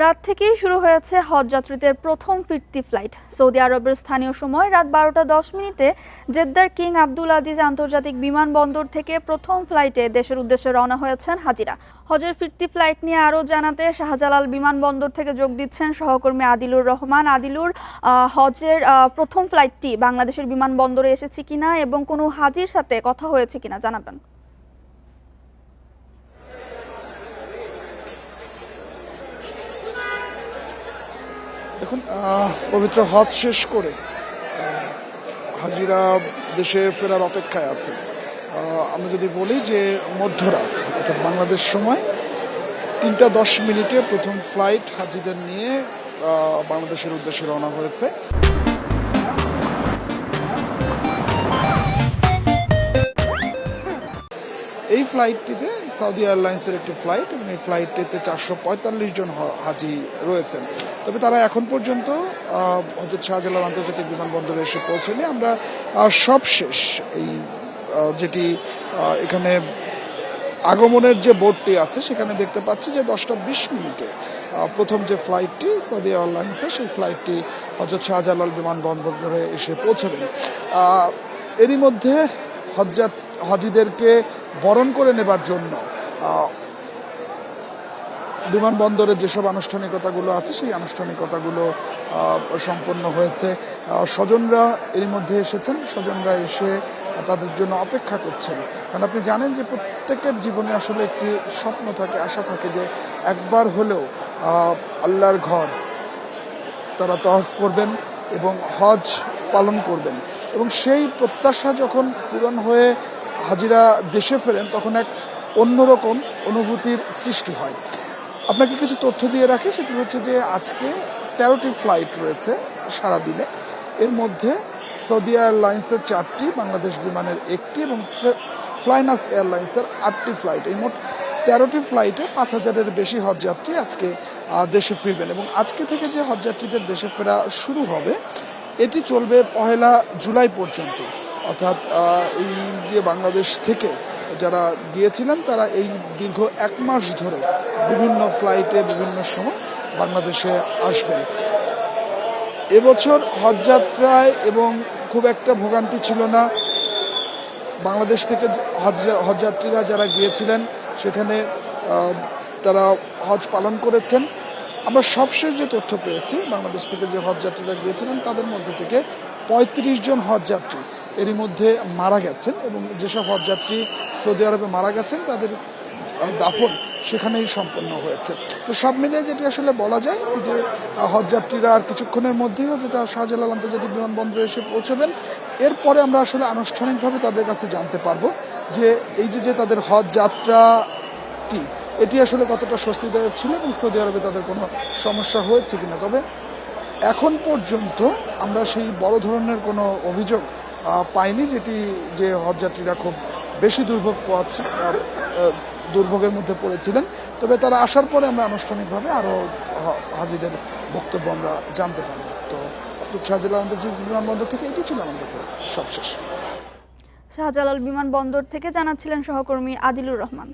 রাত থেকেই শুরু হয়েছে হজ যাত্রীদের প্রথম ফিরতি ফ্লাইট। সৌদি আরবের স্থানীয় সময় রাত 12টা 10 মিনিটে জেদ্দার কিং আব্দুল আজিজ আন্তর্জাতিক বিমানবন্দর থেকে প্রথম ফ্লাইটে দেশের উদ্দেশ্যে রওনা হয়েছেন হাজিরা। হজের ফিরতি ফ্লাইট নিয়ে আরও জানাতে শাহজালাল বিমানবন্দর থেকে যোগ দিচ্ছেন সহকর্মী আদিলুর রহমান। আদিলুর, হজের প্রথম ফ্লাইটটি বাংলাদেশের বিমানবন্দরে এসেছে কিনা এবং কোনো হাজির সাথে কথা হয়েছে কিনা জানাবেন। দেখুন, পবিত্র হজ শেষ করে হাজিরা দেশে ফেরার অপেক্ষায় আছে। আমরা যদি বলি যে মধ্যরাত অর্থাৎ বাংলাদেশ সময় 3টা 10 মিনিটে প্রথম ফ্লাইট হাজিদের নিয়ে বাংলাদেশের উদ্দেশ্যে রওনা হয়েছে। এই ফ্লাইটটিতে সৌদি এয়ারলাইন্সের একটি ফ্লাইট এবং এই ফ্লাইটটিতে 445 জন হাজি রয়েছেন। তবে তারা এখন পর্যন্ত হযরত শাহজালাল আন্তর্জাতিক বিমানবন্দরে এসে পৌঁছেনি। আমরা সবশেষ এই যেটি এখানে আগমনের যে বোর্ডটি আছে সেখানে দেখতে পাচ্ছি যে 10টা 20 মিনিটে প্রথম যে ফ্লাইটটি সৌদি এয়ারলাইন্সের সেই ফ্লাইটটি হযরত শাহজালাল বিমানবন্দরে এসে পৌঁছবেন। এরই মধ্যে হাজিদেরকে বরণ করে নেবার জন্য বিমানবন্দরের যেসব আনুষ্ঠানিকতাগুলো আছে সেই আনুষ্ঠানিকতাগুলো সম্পন্ন হয়েছে। স্বজনরা এরই মধ্যে এসেছেন, স্বজনরা এসে তাদের জন্য অপেক্ষা করছেন। কারণ আপনি জানেন যে প্রত্যেকের জীবনে আসলে একটি স্বপ্ন থাকে, আশা থাকে যে একবার হলেও আল্লাহর ঘর তারা তওয়াফ করবেন এবং হজ পালন করবেন, এবং সেই প্রত্যাশা যখন পূরণ হয়ে হাজিরা দেশে ফেরেন তখন এক অন্যরকম অনুভূতির সৃষ্টি হয়। আপনাকে কিছু তথ্য দিয়ে রাখি, সেটি হচ্ছে যে আজকে 13টি ফ্লাইট রয়েছে সারাদিনে। এর মধ্যে সৌদি এয়ারলাইন্সের 4টি, বাংলাদেশ বিমানের 1টি এবং ফ্লাইনাস এয়ারলাইন্সের 8টি ফ্লাইট। এই মোট 13টি ফ্লাইটে 5000-এর বেশি হজযাত্রী আজকে দেশে ফিরবেন, এবং আজকে থেকে যে হজযাত্রীদের দেশে ফেরা শুরু হবে এটি চলবে 1 জুলাই পর্যন্ত। অর্থাৎ এই যে বাংলাদেশ থেকে যারা গিয়েছিলেন তারা এই দীর্ঘ 1 মাস ধরে বিভিন্ন ফ্লাইটে বিভিন্ন সময় বাংলাদেশে আসবেন। এবছর হজযাত্রায় এবং খুব একটা ভোগান্তি ছিল না। বাংলাদেশ থেকে হজযাত্রীরা যারা গিয়েছিলেন সেখানে তারা হজ পালন করেছেন। আমরা সবশেষ যে তথ্য পেয়েছি, বাংলাদেশ থেকে যে হজযাত্রীরা গিয়েছিলেন তাদের মধ্যে থেকে 35 জন হজযাত্রী এরই মধ্যে মারা গেছেন, এবং যেসব হজযাত্রী সৌদি আরবে মারা গেছেন তাদের দাফন সেখানেই সম্পন্ন হয়েছে। তো সব মিলিয়ে যেটি আসলে বলা যায় যে হজযাত্রীরা আর কিছুক্ষণের মধ্যেই যেটা শাহজালাল আন্তর্জাতিক বিমানবন্দরে এসে পৌঁছবেন। এরপরে আমরা আসলে আনুষ্ঠানিকভাবে তাদের কাছে জানতে পারবো যে এই যে তাদের হজ যাত্রাটি এটি আসলে কতটা স্বস্তিদায়ক ছিল এবং সৌদি আরবে তাদের কোনো সমস্যা হয়েছে কিনা। তবে এখন পর্যন্ত আমরা সেই বড় ধরনের কোনো অভিযোগ পাইনি যে হজযাত্রীরা খুব বেশি দুর্ভোগের মধ্যে পড়েছিলেন। তবে তারা আসার পরে আমরা আনুষ্ঠানিকভাবে আরও হাজিদের বক্তব্য আমরা জানতে পারবো। তো শাহজালাল আন্তর্জাতিক বিমানবন্দর থেকে এটি ছিল আমার কাছে সবশেষ। শাহজালাল বিমানবন্দর থেকে জানাচ্ছিলেন সহকর্মী আদিলুর রহমান।